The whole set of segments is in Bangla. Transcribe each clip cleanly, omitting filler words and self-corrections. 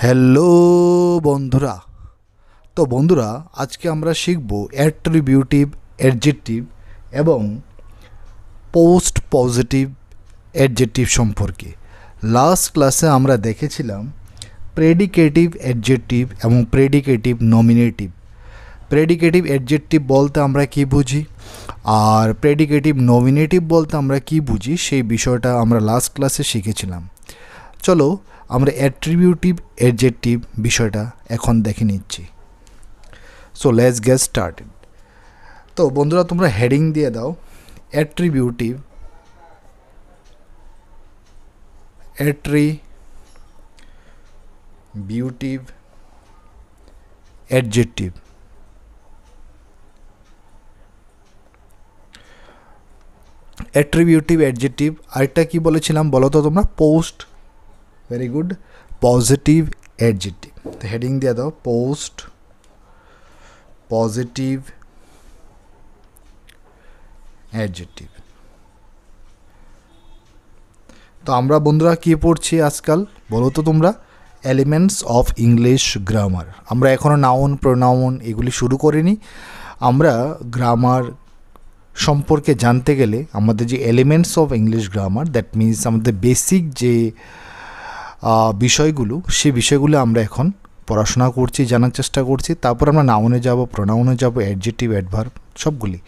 হ্যালো বন্ধুরা। তো বন্ধুরা, আজকে আমরা শিখব অ্যাট্রিবিউটিভ অ্যাডজেক্টিভ এবং পোস্ট পজিটিভ অ্যাডজেক্টিভ সম্পর্কে। লাস্ট ক্লাসে আমরা দেখেছিলাম প্রেডিকেটিভ অ্যাডজেক্টিভ এবং প্রেডিকেটিভ নমিনেটিভ। প্রেডিকেটিভ অ্যাডজেক্টিভ বলতে আমরা কি বুঝি আর প্রেডিকেটিভ নমিনেটিভ বলতে আমরা কি বুঝি সেই বিষয়টা আমরা লাস্ট ক্লাসে শিখেছিলাম। চলো আমরা অ্যাট্রিবিউটিভ অ্যাডজেক্টিভ বিষয়টা এখন দেখে নিচ্ছি। So let's get started. তো বন্ধুরা, তোমরা হেডিং দিয়ে দাও অ্যাট্রিবিউটিভ অ্যাডজেক্টিভ। অ্যাট্রিবিউটিভ অ্যাডজেক্টিভ আরেকটা কি বলেছিলাম বলো তো তোমরা? Post, very good, positive adjective. তো হেডিং দিয়ে দাও পোস্ট পজিটিভ অ্যাডজেক্টিভ। তো আমরা বন্ধুরা কি পড়ছি আজকাল বলো তো তোমরা? Elements of English grammar. আমরা এখনও নাউন প্রোনাউন এগুলি শুরু করিনি। আমরা গ্রামার সম্পর্কে জানতে গেলে আমাদের যে elements of English grammar, that means আমাদের বেসিক যে বিষয়গুলো, সেই বিষয়গুলো আমরা এখন পড়াশোনা করছি, জানার চেষ্টা করছি। তারপর আমরা নাউনে যাব, প্রোনাউনে যাব, অ্যাডজেক্টিভ, অ্যাডভার্ব সবগুলি।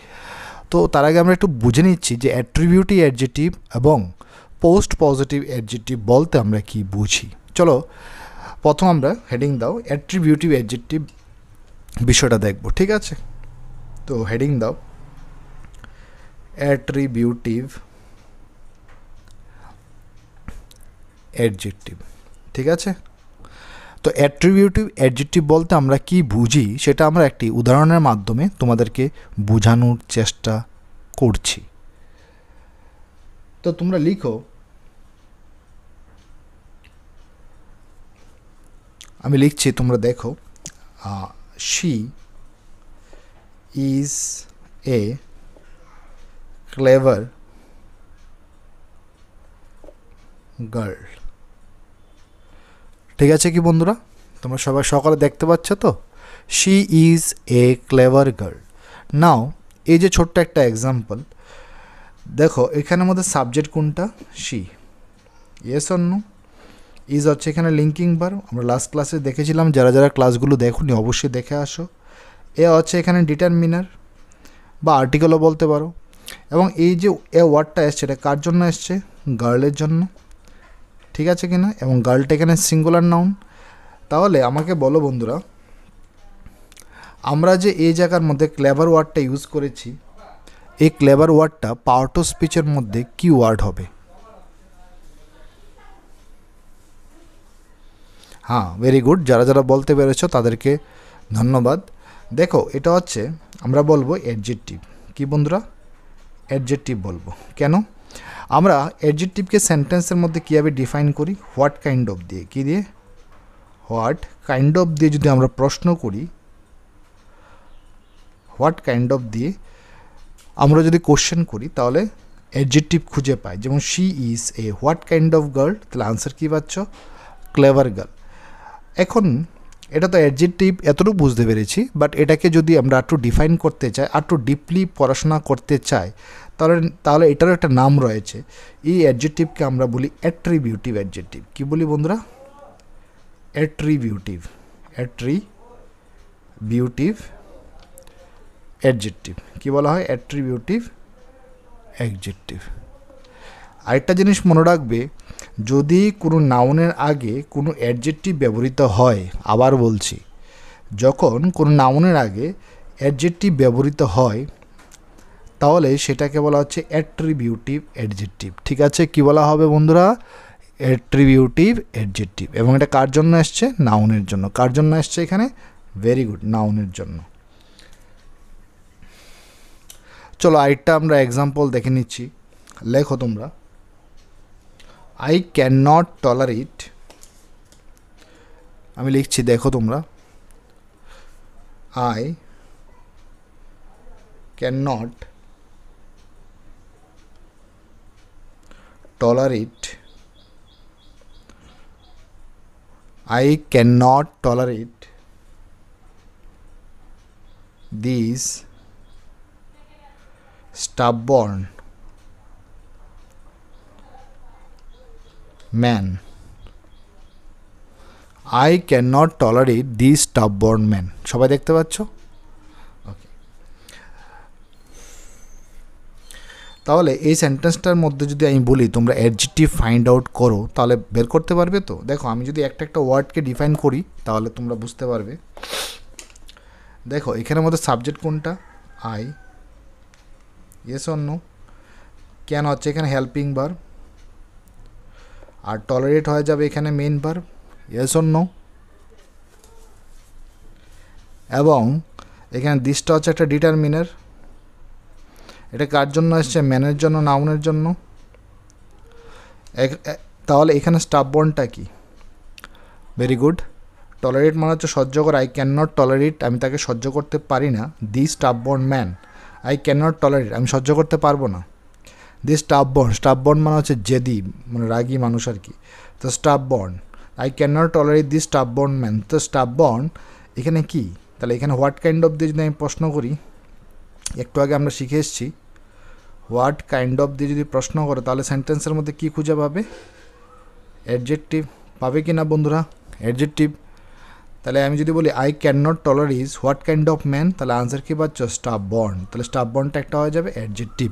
তো তার আগে আমরা একটু বুঝে নিচ্ছি যে অ্যাট্রিবিউটিভ অ্যাডজেক্টিভ এবং পোস্ট পজিটিভ অ্যাডজেক্টিভ বলতে আমরা কি বুঝি। চলো প্রথম আমরা হেডিং দাও অ্যাট্রিবিউটিভ অ্যাডজেক্টিভ বিষয়টা দেখব, ঠিক আছে? তো হেডিং দাও অ্যাট্রিবিউটিভ অ্যাডজেক্টিভ, ঠিক আছে? তো অ্যাট্রিবিউটিভ অ্যাডজেক্টিভ বলতে আমরা কি বুঝি সেটা আমরা একটি উদাহরণের মাধ্যমে তোমাদেরকে বোঝানোর চেষ্টা করছি। তো তোমরা লিখো, আমি লিখছি, তোমরা দেখো। She is a clever girl. ঠিক আছে কি বন্ধুরা? তোমরা সবাই সকালে দেখতে পাচ্ছ তো? She is a clever girl. Now এই যে ছোট্ট একটা এক্সাম্পল দেখো, এখানের মধ্যে সাবজেক্ট কোনটা? She. Yes or no? Is হচ্ছে এখানে লিঙ্কিং ভার্ব, আমরা লাস্ট ক্লাসে দেখেছিলাম। যারা যারা ক্লাসগুলো দেখোনি অবশ্যই দেখে আসো। এ হচ্ছে এখানে ডিটারমিনার বা আর্টিকেলও বলতে পারো। এবং এই যে এ ওয়ার্ডটা এসছে এটা কার জন্য এসছে? গার্লের জন্য, ঠিক আছে কি না? এবং গার্লটা এখানে সিঙ্গুলার নাউন। তাহলে আমাকে বলো বন্ধুরা, আমরা যে এই জায়গার মধ্যে ক্লেভার ওয়ার্ডটা ইউজ করেছি, এই ক্লেভার ওয়ার্ডটা পার্ট অফ স্পিচের মধ্যে কি ওয়ার্ড হবে? হ্যাঁ, ভেরি গুড, যারা যারা বলতে পেরেছো তাদেরকে ধন্যবাদ। দেখো এটা হচ্ছে আমরা বলবো অ্যাডজেক্টিভ। কি বন্ধুরা? অ্যাডজেক্টিভ বলবো। কেন? আমরা অ্যাডজেক্টিভকে সেন্টেন্সের মধ্যে কীভাবে ডিফাইন করি? হোয়াট কাইন্ড অফ দিয়ে। কী দিয়ে? হোয়াট কাইন্ড অফ দিয়ে যদি আমরা প্রশ্ন করি, হোয়াট কাইন্ড অফ দিয়ে আমরা যদি কোশ্চেন করি তাহলে অ্যাডজেক্টিভ খুঁজে পাই। যেমন she is A what kind of girl, তাহলে আনসার কী পাচ্ছ? Clever girl. এখন এটা তো অ্যাডজেক্টিভ, এতটুকু বুঝতে পেরেছি, বাট এটাকে যদি আমরা একটু ডিফাইন করতে চাই, একটু ডিপলি পড়াশোনা করতে চাই, তাহলে তাহলে এটারও একটা নাম রয়েছে। এই অ্যাডজেক্টিভকে আমরা বলি অ্যাট্রিবিউটিভ অ্যাডজেক্টিভ। কী বলি বন্ধুরা? Attributive adjective. কী বলা হয়? Attributive adjective. আরেকটা জিনিস মনে রাখবে, যদি কোনো নাউনের আগে কোনো অ্যাডজেক্টিভ ব্যবহৃত হয়, আবার বলছি, যখন কোনো নাউনের আগে অ্যাডজেক্টিভ ব্যবহৃত হয় তাহলে সেটাকে বলা হচ্ছে অ্যাট্রিবিউটিভ অ্যাডজেক্টিভ। ঠিক আছে? কি বলা হবে বন্ধুরা? Attributive adjective. এবং এটা কার জন্য এসছে? নাউনের জন্য। কার জন্য এসছে এখানে? ভেরি গুড, নাউনের জন্য। চলো আরেকটা আমরা এক্সাম্পল দেখে নিচ্ছি। লেখো তোমরা, আই ক্যান নট টলারেট। আমি লিখছি, দেখো তোমরা, I can not tolerate I cannot tolerate these stubborn men. I cannot tolerate these stubborn men. সবাই দেখতে পাচ্ছ? ওকে, তাহলে এই সেন্টেন্সটার মধ্যে যদি আমি বলি তোমরা অ্যাডজেক্টিভ ফাইন্ড আউট করো, তাহলে বের করতে পারবে তো? দেখো আমি যদি একটা একটা ওয়ার্ডকে ডিফাইন করি তাহলে তোমরা বুঝতে পারবে। দেখো এখানের মধ্যে সাবজেক্ট কোনটা? I. Yes or no? Can হচ্ছে এখানে হেল্পিং ভার্ব, আর টলারেট হয়ে যাবে এখানে main verb. Yes or no? এবং এখানে দিসটা হচ্ছে একটা ডিটারমিনার। এটা কার জন্য এসছে? ম্যানের জন্য, নাউনের জন্য। তাহলে এখানে স্টাববর্নটা কি? Very good. টলারেট মানে হচ্ছে সহ্য করা। আই ক্যান নট টলারেট, আমি তাকে সহ্য করতে পারি না। The stubborn man, I can not tolerate, আমি সহ্য করতে পারবো না। দি স্টাববর্ন মানে হচ্ছে জেদি, মানে রাগী মানুষ আর কি। তো stubborn, I can not tolerate the stubborn man. তো স্টাববর্ন এখানে কি? তাহলে এখানে হোয়াট কাইন্ড অফ দিয়ে যদি আমি প্রশ্ন করি, একটু আগে আমরা শিখে এসেছি হোয়াট কাইন্ড অফ দিয়ে যদি প্রশ্ন করে তাহলে সেন্টেন্সের মধ্যে কী খুঁজে পাবে? অ্যাডজেক্টিভ পাবে কি না বন্ধুরা? অ্যাডজেক্টিভ। তাহলে আমি যদি বলি I can not tolerate what kind of man, তাহলে আনসার কী পাচ্ছ? স্টাববর্ন। তাহলে স্টাববর্নটা একটা হয়ে যাবে অ্যাডজেক্টিভ।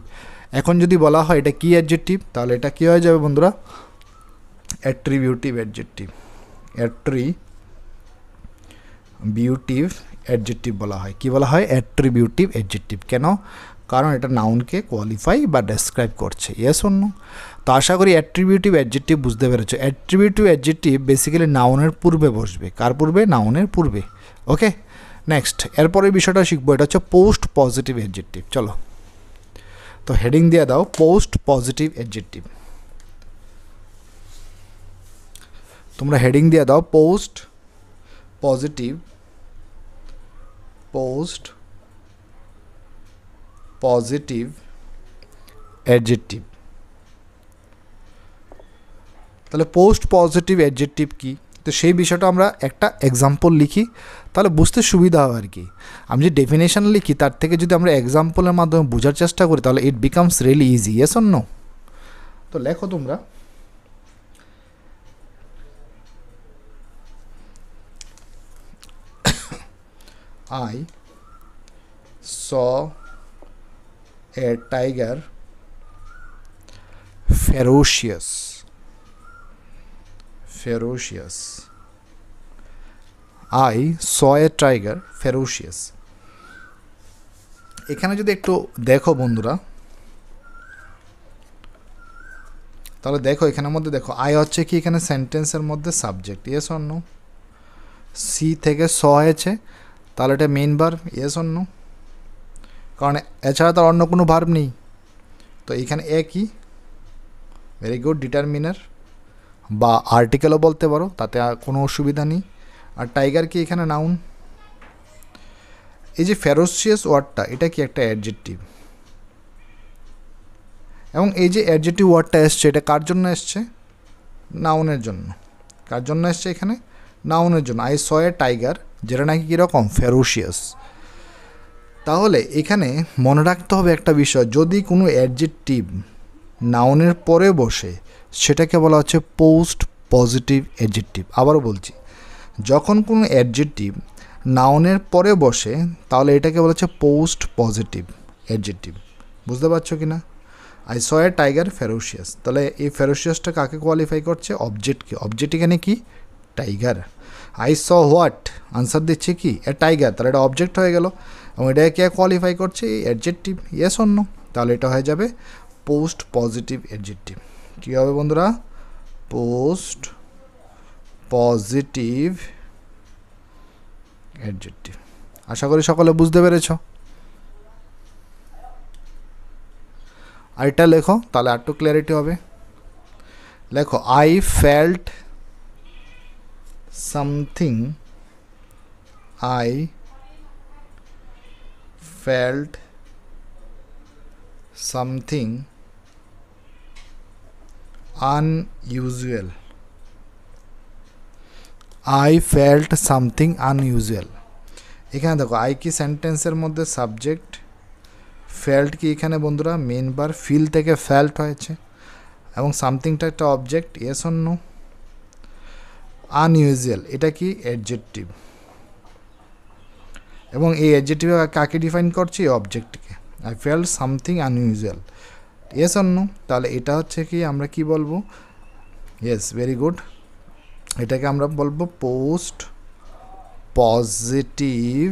এখন যদি বলা হয় এটা কী অ্যাডজেক্টিভ, তাহলে এটা কী হয়ে যাবে বন্ধুরা? Attributive adjective. অ্যাট্রিবিউটিভ অ্যাডজেক্টিভ বলা হয়। কি বলা হয়? Attributive adjective. কেন? কারণ এটা নাউনকে কোয়ালিফাই বা ডেসক্রাইব করছে। Yes or no? তো আশা করি অ্যাট্রিবিউটিভ অ্যাডজেক্টিভ বুঝতে পেরেছো। অ্যাট্রিবিউটিভ অ্যাডজেক্টিভ বেসিক্যালি নাউনের পূর্বে বসবে। কার পূর্বে? নাউনের পূর্বে। ওকে, নেক্সট এরপরে বিষয়টা শিখবো, এটা হচ্ছে পোস্ট পজিটিভ অ্যাডজেক্টিভ। চলো তো হেডিং দিয়ে দাও পোস্ট পজিটিভ অ্যাডজেক্টিভ। তোমরা হেডিং দিয়ে দাও পোস্ট পজিটিভ অ্যাডজেক্টিভ। তাহলে পোস্ট পজিটিভ অ্যাডজেক্টিভ কি? তো সেই বিষয়টা আমরা একটা এক্সাম্পল লিখি, তাহলে বুঝতে সুবিধা হবে আর কি। আমি যে ডেফিনেশন লিখি তার থেকে যদি আমরা এক্সাম্পলের মাধ্যমে বোঝার চেষ্টা করি তাহলে it becomes really easy. Yes or no? তো লেখো তোমরা, I saw a tiger ferocious. I saw a tiger ferocious. এখানে যদি একটু দেখো বন্ধুরা, তাহলে দেখো এখানের মধ্যে দেখো আই হচ্ছে কি এখানে সেন্টেন্সের মধ্যে subject. Yes or no? See থেকে স হয়েছে, তাহলে এটা main verb. Yes or no? কারণ এছাড়া তার অন্য কোনো ভার্ব নেই। তো এখানে এ কি? ভেরি গুড, ডিটারমিনার বা আর্টিকেলও বলতে পারো, তাতে কোনো অসুবিধা নেই। আর টাইগার কি এখানে নাউন। এই যে ফেরোসিয়াস ওয়ার্ডটা, এটা কি একটা অ্যাডজেক্টিভ, এবং এই যে অ্যাডজেক্টিভ ওয়ার্ডটা এসছে এটা কার জন্য এসছে? নাউনের জন্য। কার জন্য এসছে এখানে? নাউনের জন্য। আই স এ টাইগার, যেটা নাকি কীরকম? ফেরোসিয়াস। তাহলে এখানে মনে রাখতে হবে একটা বিষয়, যদি কোনো অ্যাডজেক্টিভ নাউনের পরে বসে সেটাকে বলা হচ্ছে পোস্ট পজিটিভ অ্যাডজেক্টিভ। আবারও বলছি, যখন কোনো অ্যাডজেক্টিভ নাউনের পরে বসে তাহলে এটাকে বলা হচ্ছে পোস্ট পজিটিভ অ্যাডজেক্টিভ। বুঝতে পারছো কি না? আই স এ টাইগার ফেরোসিয়াস, তাহলে এই ফেরোসিয়াসটা কাকে কোয়ালিফাই করছে? অবজেক্টকে। অবজেক্ট এখানে কি? Tiger. I saw what, answer দিচ্ছে কি? এ টাইগার, তাহলে এটা অবজেক্ট হয়ে গেল, এবং এটাকে কে কোয়ালিফাই করছে? এই অ্যাডজেক্টিভ। Yes or no? তাহলে এটা হয়ে যাবে পোস্ট পজিটিভ অ্যাডজেক্টিভ। কী হবে বন্ধুরা? Post positive adjective. আশা করি সকলে বুঝতে পেরেছ। আর এটা লেখো, তাহলে আরেকটু ক্লিয়ারিটি হবে। লেখো I felt something, unusual I felt something unusual. এখানে দেখো আই কি সেন্টেন্সের মধ্যে সাবজেক্ট, ফেল্ট কি এখানে বন্ধুরা মেন বার, ফিল থেকে ফেল্ট হয়েছে, এবং সামথিংটা একটা object, yes or no. Unusual এটা কি অ্যাডজেক্টিভ, এবং এই অ্যাডজেক্টিভ কাকে ডিফাইন করছি, অবজেক্টকে। I felt something unusual, yes or no. তাহলে এটা হচ্ছে কি আমরা কি বলবো, ইয়েস ভেরি গুড, এটাকে আমরা বলবো পোস্ট পজিটিভ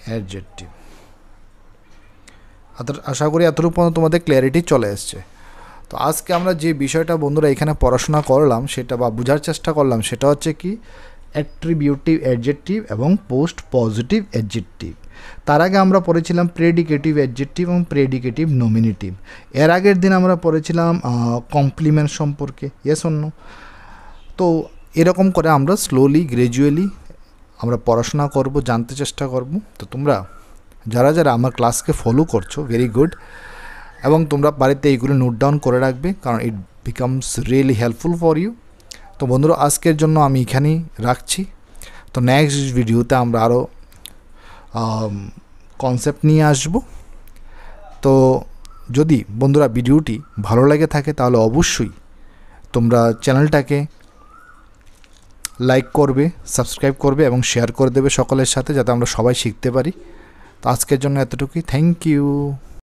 অ্যাডজেক্টিভ। আশা করি এতটুকু পর্যন্ত তোমাদের ক্লিয়ারিটি চলে এসছে। তো আজকে আমরা যে বিষয়টা বন্ধুরা এখানে পড়াশোনা করলাম সেটা বা বোঝার চেষ্টা করলাম সেটা হচ্ছে কি অ্যাট্রিবিউটিভ অ্যাডজেক্টিভ এবং পোস্ট পজিটিভ অ্যাডজেক্টিভ। তার আগে আমরা পড়েছিলাম প্রেডিকেটিভ অ্যাডজেক্টিভ এবং প্রেডিকেটিভ নমিনেটিভ। এর আগের দিন আমরা পড়েছিলাম কমপ্লিমেন্ট সম্পর্কে, ইয়েস অর নো। তো এরকম করে আমরা স্লোলি গ্র্যাজুয়ালি আমরা পড়াশোনা করব, জানতে চেষ্টা করব। তো তোমরা যারা যারা আমার ক্লাসকে ফলো করছো ভেরি গুড, এবং তোমরা বাড়িতে এইগুলো নোট ডাউন করে রাখবে, কারণ it becomes really helpful for you. তো বন্ধুরা আজকের জন্য আমি এখানেই রাখছি। তো নেক্সট ভিডিওতে আমরা আরও কনসেপ্ট নিয়ে আসব। তো যদি বন্ধুরা ভিডিওটি ভালো লাগে থাকে তাহলে অবশ্যই তোমরা চ্যানেলটাকে লাইক করবে, সাবস্ক্রাইব করবে এবং শেয়ার করে দেবে সকলের সাথে, যাতে আমরা সবাই শিখতে পারি। তো আজকের জন্য এতটুকুই, থ্যাংক ইউ।